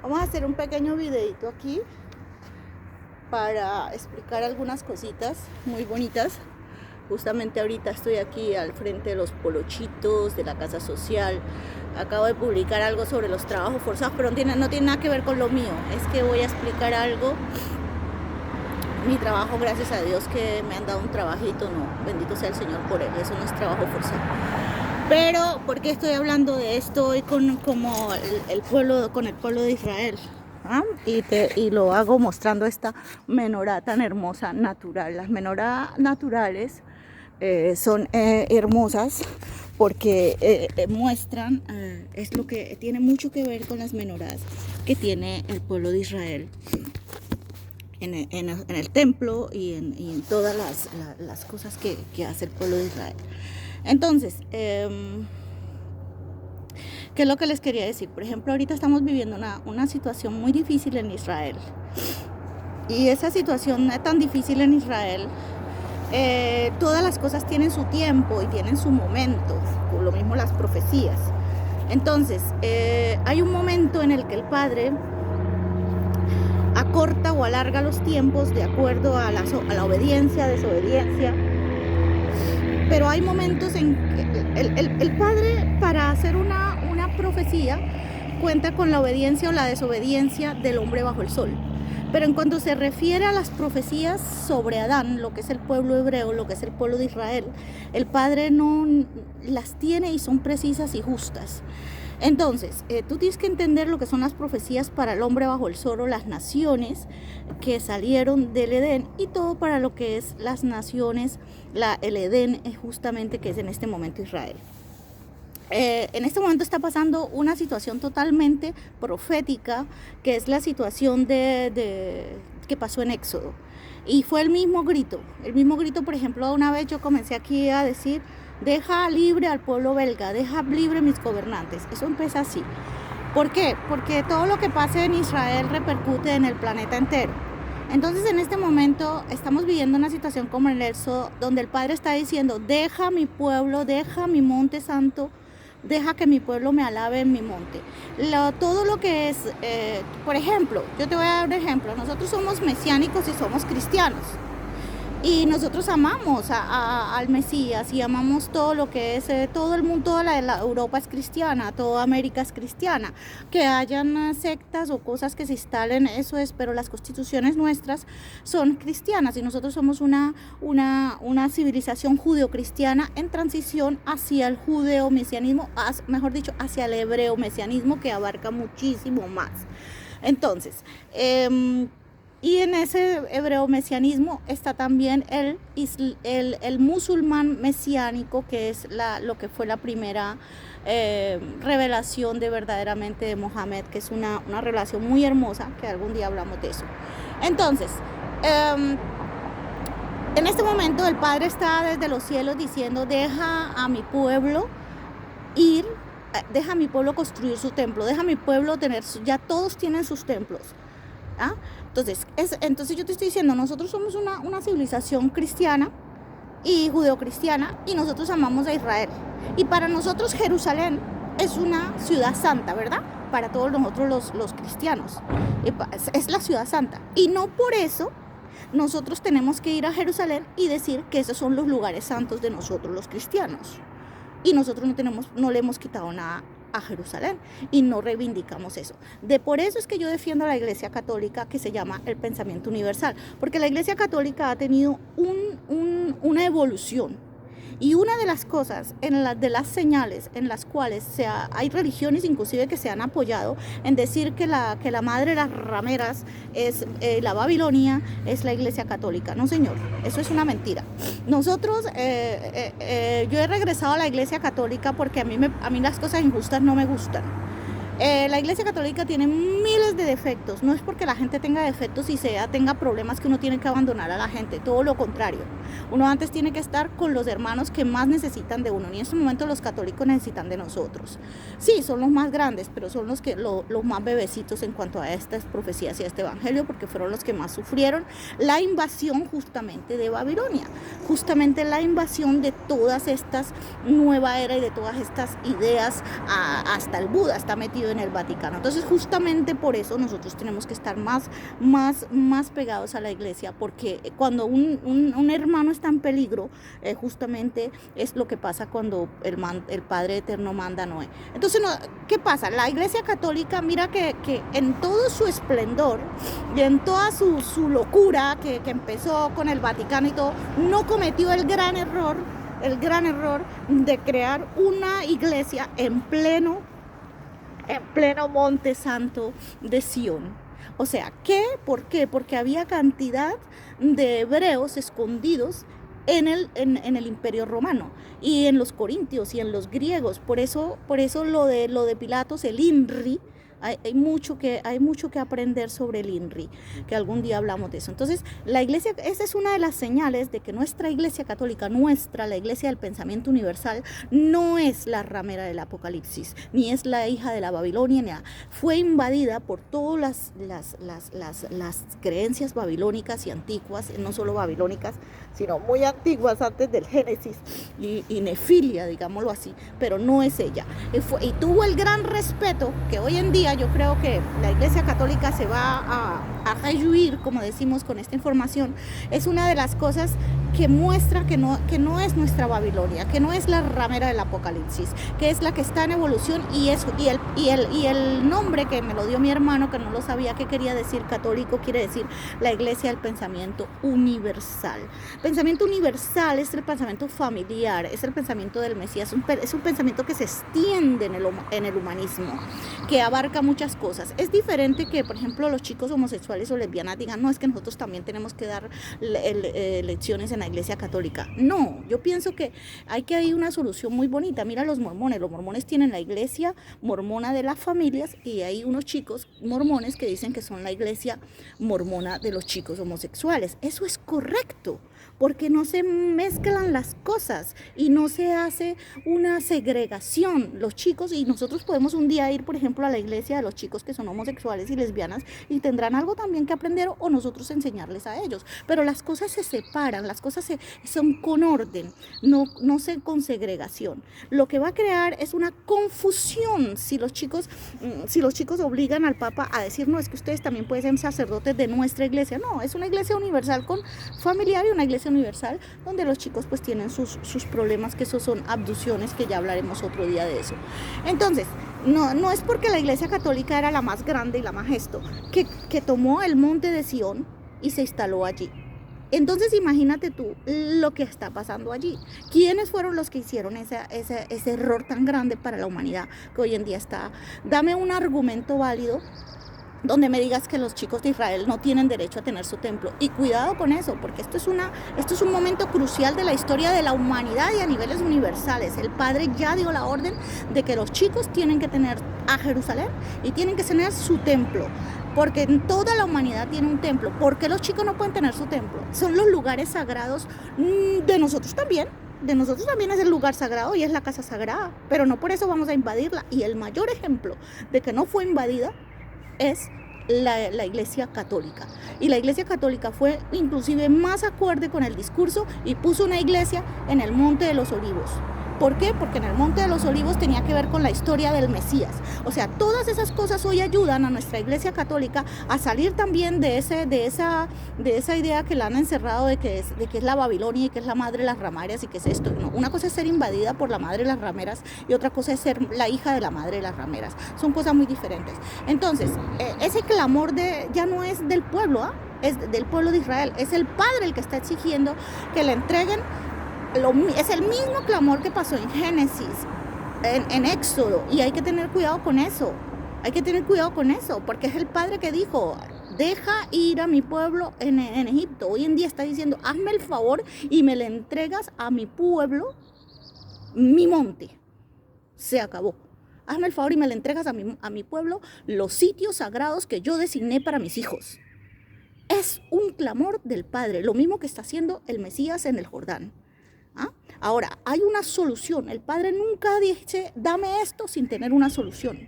Vamos a hacer un pequeño videito aquí para explicar algunas cositas muy bonitas. Justamente ahorita estoy aquí al frente de los Polochitos, de la Casa Social. Acabo de publicar algo sobre los trabajos forzados, pero no tiene nada que ver con lo mío. Es que voy a explicar algo. Mi trabajo, gracias a Dios que me han dado un trabajito, no, bendito sea el Señor por él, eso no es trabajo forzado. Pero, ¿por qué estoy hablando de esto hoy con el pueblo de Israel? Y lo hago mostrando esta menorá tan hermosa, natural. Las menorá naturales son hermosas porque muestran, es lo que tiene mucho que ver con las menorás que tiene el pueblo de Israel en el templo y en todas las cosas que hace el pueblo de Israel. Entonces, ¿qué es lo que les quería decir? Por ejemplo, ahorita estamos viviendo una situación muy difícil en Israel. Y esa situación tan difícil en Israel, todas las cosas tienen su tiempo y tienen su momento, por lo mismo las profecías. Entonces, hay un momento en el que el Padre acorta o alarga los tiempos de acuerdo a la obediencia, desobediencia. Pero hay momentos en que el Padre, para hacer una profecía, cuenta con la obediencia o la desobediencia del hombre bajo el sol. Pero en cuanto se refiere a las profecías sobre Adán, lo que es el pueblo hebreo, lo que es el pueblo de Israel, el Padre no las tiene y son precisas y justas. Entonces, tú tienes que entender lo que son las profecías para el hombre bajo el sol, o las naciones que salieron del Edén, y todo para lo que es las naciones, el Edén justamente, que es en este momento Israel. En este momento está pasando una situación totalmente profética, que es la situación que pasó en Éxodo. Y fue el mismo grito, por ejemplo, una vez yo comencé aquí a decir: deja libre al pueblo belga, deja libre a mis gobernantes. Eso empieza así. ¿Por qué? Porque todo lo que pase en Israel repercute en el planeta entero. Entonces, en este momento estamos viviendo una situación como en el Éxodo, donde el Padre está diciendo: deja mi pueblo, deja mi monte santo, deja que mi pueblo me alabe en mi monte. Todo lo que es, por ejemplo, yo te voy a dar un ejemplo. Nosotros somos mesiánicos y somos cristianos. Y nosotros amamos al Mesías y amamos todo lo que es, todo el mundo, toda la Europa es cristiana, toda América es cristiana. Que hayan sectas o cosas que se instalen, eso es, pero las constituciones nuestras son cristianas y nosotros somos una civilización judeocristiana en transición hacia el judeo-mesianismo, mejor dicho, hacia el hebreo-mesianismo, que abarca muchísimo más. Entonces, y en ese hebreo mesianismo está también el musulmán mesiánico, que es lo que fue la primera revelación de verdaderamente de Mohammed, que es una revelación muy hermosa, que algún día hablamos de eso. Entonces, en este momento el Padre está desde los cielos diciendo: deja a mi pueblo ir, deja a mi pueblo construir su templo, deja a mi pueblo ya todos tienen sus templos. Entonces yo te estoy diciendo, nosotros somos una civilización cristiana y judeocristiana, y nosotros amamos a Israel. Y para nosotros Jerusalén es una ciudad santa, ¿verdad? Para todos nosotros los cristianos. Es la ciudad santa. Y no por eso nosotros tenemos que ir a Jerusalén y decir que esos son los lugares santos de nosotros los cristianos. Y nosotros no le hemos quitado nada a Jerusalén y no reivindicamos eso. Por eso es que yo defiendo a la Iglesia Católica, que se llama el pensamiento universal, porque la Iglesia Católica ha tenido una evolución. Y una de las cosas, de las señales en las cuales hay religiones inclusive que se han apoyado en decir que la madre de las rameras es la Babilonia, es la Iglesia Católica. No, señor, eso es una mentira. Nosotros, yo he regresado a la Iglesia Católica porque a mí las cosas injustas no me gustan. La Iglesia Católica tiene miles de defectos. No es porque la gente tenga defectos y tenga problemas que uno tiene que abandonar a la gente. Todo lo contrario. Uno antes tiene que estar con los hermanos que más necesitan de uno. Y en este momento los católicos necesitan de nosotros. Sí, son los más grandes, pero son los más bebecitos en cuanto a estas profecías y a este evangelio, porque fueron los que más sufrieron la invasión justamente de Babilonia. Justamente la invasión de todas estas nueva era y de todas estas ideas. Hasta el Buda está metido sucedido en el Vaticano. Entonces justamente por eso nosotros tenemos que estar más pegados a la iglesia, porque cuando un hermano está en peligro, justamente es lo que pasa cuando el Padre Eterno manda a Noé. Entonces, ¿qué pasa? La iglesia católica, mira que en todo su esplendor y en toda su locura que empezó con el Vaticano y todo, no cometió el gran error de crear una iglesia en pleno Monte Santo de Sión. O sea, ¿por qué? Porque había cantidad de hebreos escondidos en el Imperio Romano y en los corintios y en los griegos. Por eso lo de Pilatos, el INRI, hay mucho que aprender sobre el INRI, que algún día hablamos de eso. Entonces, la iglesia, esa es una de las señales de que nuestra iglesia católica, la iglesia del pensamiento universal, no es la ramera del Apocalipsis, ni es la hija de la Babilonia, ni nada. Fue invadida por todas las creencias babilónicas y antiguas, no solo babilónicas, sino muy antiguas, antes del Génesis y Nefilia, digámoslo así, pero no es ella. Y tuvo el gran respeto que hoy en día yo creo que la iglesia católica se va a rejuir, como decimos con esta información. Es una de las cosas que muestra que no es nuestra Babilonia, que no es la ramera del Apocalipsis, que es la que está en evolución, y el nombre que me lo dio mi hermano, que no lo sabía que quería decir católico, quiere decir la iglesia del pensamiento universal. Pensamiento universal es el pensamiento familiar, es el pensamiento del Mesías, es un pensamiento que se extiende en el humanismo, que abarca muchas cosas. Es diferente que, por ejemplo, los chicos homosexuales o lesbianas digan, no, es que nosotros también tenemos que dar lecciones en la iglesia católica. No, yo pienso que hay una solución muy bonita. Mira los mormones tienen la iglesia mormona de las familias, y hay unos chicos mormones que dicen que son la iglesia mormona de los chicos homosexuales. Eso es correcto, porque no se mezclan las cosas y no se hace una segregación. Los chicos, y nosotros podemos un día ir, por ejemplo, a la iglesia de los chicos que son homosexuales y lesbianas, y tendrán algo también que aprender, o nosotros enseñarles a ellos. Pero las cosas se separan, las cosas son con orden, no con segregación. Lo que va a crear es una confusión si los chicos obligan al Papa a decir, no, es que ustedes también pueden ser sacerdotes de nuestra iglesia. No, es una iglesia universal con familiar, y una iglesia universal donde los chicos pues tienen sus problemas, que esos son abducciones, que ya hablaremos otro día de eso. Entonces, no es porque la iglesia católica era la más grande y la más que tomó el monte de Sión y se instaló allí. Entonces imagínate tú lo que está pasando allí. ¿Quiénes fueron los que hicieron ese error tan grande para la humanidad que hoy en día está? Dame un argumento válido donde me digas que los chicos de Israel no tienen derecho a tener su templo. Y cuidado con eso, porque esto es un momento crucial de la historia de la humanidad y a niveles universales. El Padre ya dio la orden de que los chicos tienen que tener a Jerusalén y tienen que tener su templo, porque toda la humanidad tiene un templo. ¿Por qué los chicos no pueden tener su templo? Son los lugares sagrados de nosotros también. De nosotros también es el lugar sagrado y es la casa sagrada, pero no por eso vamos a invadirla. Y el mayor ejemplo de que no fue invadida es la iglesia católica. Y la iglesia católica fue inclusive más acorde con el discurso y puso una iglesia en el Monte de los Olivos. ¿Por qué? Porque en el Monte de los Olivos tenía que ver con la historia del Mesías. O sea, todas esas cosas hoy ayudan a nuestra iglesia católica a salir también de esa idea que la han encerrado de que es la Babilonia y que es la madre de las rameras y que es esto. No, una cosa es ser invadida por la madre de las rameras y otra cosa es ser la hija de la madre de las rameras. Son cosas muy diferentes. Entonces, ese clamor ya no es del pueblo, es del pueblo de Israel. Es el Padre el que está exigiendo que le entreguen. Es el mismo clamor que pasó en Génesis, en Éxodo, y hay que tener cuidado con eso. Porque es el Padre que dijo, deja ir a mi pueblo en Egipto. Hoy en día está diciendo, hazme el favor y me le entregas a mi pueblo mi monte. Se acabó. Hazme el favor y me le entregas a mi pueblo los sitios sagrados que yo designé para mis hijos. Es un clamor del Padre, lo mismo que está haciendo el Mesías en el Jordán. Ahora, hay una solución. El Padre nunca dice, dame esto sin tener una solución.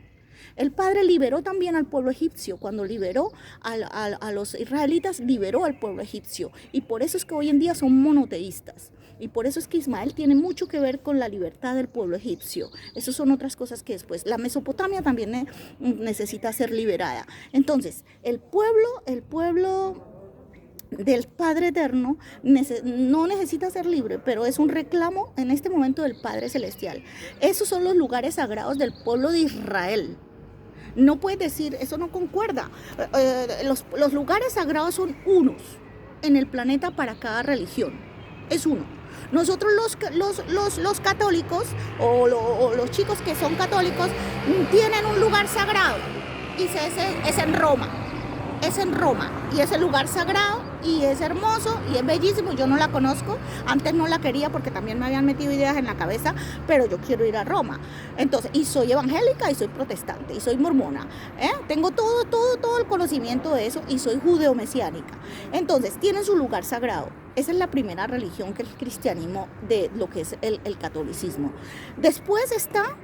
El Padre liberó también al pueblo egipcio. Cuando liberó a los israelitas, liberó al pueblo egipcio. Y por eso es que hoy en día son monoteístas. Y por eso es que Ismael tiene mucho que ver con la libertad del pueblo egipcio. Esas son otras cosas que después. La Mesopotamia también necesita ser liberada. Entonces, el pueblo del Padre Eterno no necesita ser libre, pero es un reclamo en este momento del Padre Celestial. Esos son los lugares sagrados del pueblo de Israel. No puedes decir, eso no concuerda. Los lugares sagrados son unos en el planeta para cada religión. Es uno. Nosotros los católicos o los chicos que son católicos tienen un lugar sagrado y es en Roma. Es en Roma y es el lugar sagrado y es hermoso y es bellísimo. Yo no la conozco, antes no la quería porque también me habían metido ideas en la cabeza, pero yo quiero ir a Roma. Entonces, y soy evangélica y soy protestante y soy mormona, tengo todo el conocimiento de eso y soy judeo-mesiánica. Entonces, tienen su lugar sagrado. Esa es la primera religión que es el cristianismo, de lo que es el catolicismo. Después está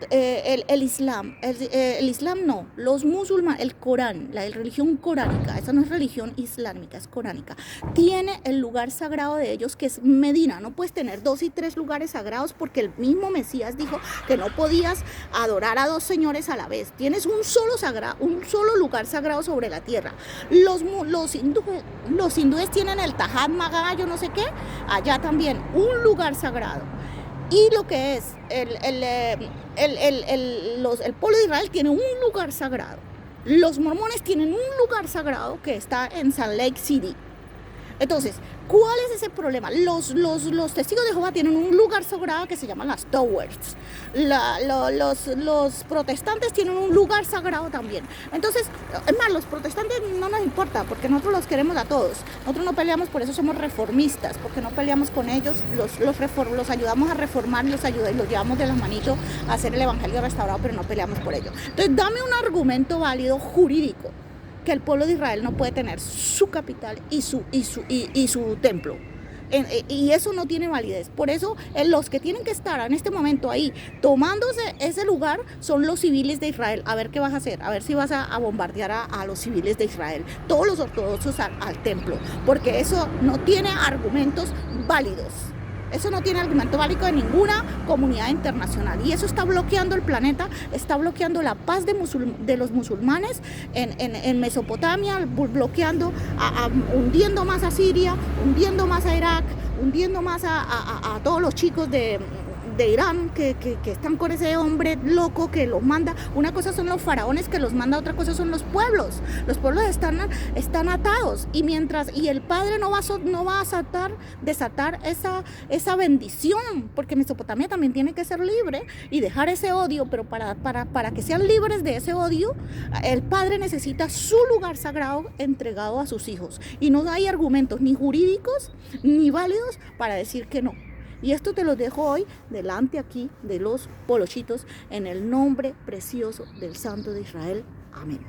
el Islam, el Islam no, los musulmanes, el Corán, la religión coránica, esa no es religión islámica, es coránica, tiene el lugar sagrado de ellos que es Medina. No puedes tener 2 y 3 lugares sagrados porque el mismo Mesías dijo que no podías adorar a 2 señores a la vez. Tienes un solo lugar sagrado sobre la tierra. Los hindúes tienen el Taj Mahal, yo no sé qué, allá también un lugar sagrado. Y lo que es el pueblo de Israel tiene un lugar sagrado. Los mormones tienen un lugar sagrado que está en Salt Lake City. Entonces, ¿cuál es ese problema? Los testigos de Jehová tienen un lugar sagrado que se llama las Towers. Los protestantes tienen un lugar sagrado también. Entonces, es más, los protestantes no nos importa porque nosotros los queremos a todos. Nosotros no peleamos, por eso somos reformistas, porque no peleamos con ellos, los ayudamos a reformar, los llevamos de las manitos a hacer el evangelio restaurado, pero no peleamos por ellos. Entonces, dame un argumento válido jurídico que el pueblo de Israel no puede tener su capital y su templo. Y eso no tiene validez. Por eso los que tienen que estar en este momento ahí tomándose ese lugar son los civiles de Israel. A ver qué vas a hacer, a ver si vas a bombardear a los civiles de Israel, todos los ortodoxos al templo, porque eso no tiene argumentos válidos. Eso no tiene argumento válido de ninguna comunidad internacional. Y eso está bloqueando el planeta, está bloqueando la paz de los musulmanes en Mesopotamia, bloqueando, hundiendo más a Siria, hundiendo más a Irak, hundiendo más a todos los chicos de Irán que están con ese hombre loco que los manda. Una cosa son los faraones que los manda, otra cosa son los pueblos. Los pueblos están atados y el Padre no va a desatar esa bendición, porque Mesopotamia también tiene que ser libre y dejar ese odio, pero para que sean libres de ese odio, el Padre necesita su lugar sagrado entregado a sus hijos y no hay argumentos ni jurídicos ni válidos para decir que no. Y esto te lo dejo hoy delante aquí de los polochitos en el nombre precioso del Santo de Israel. Amén.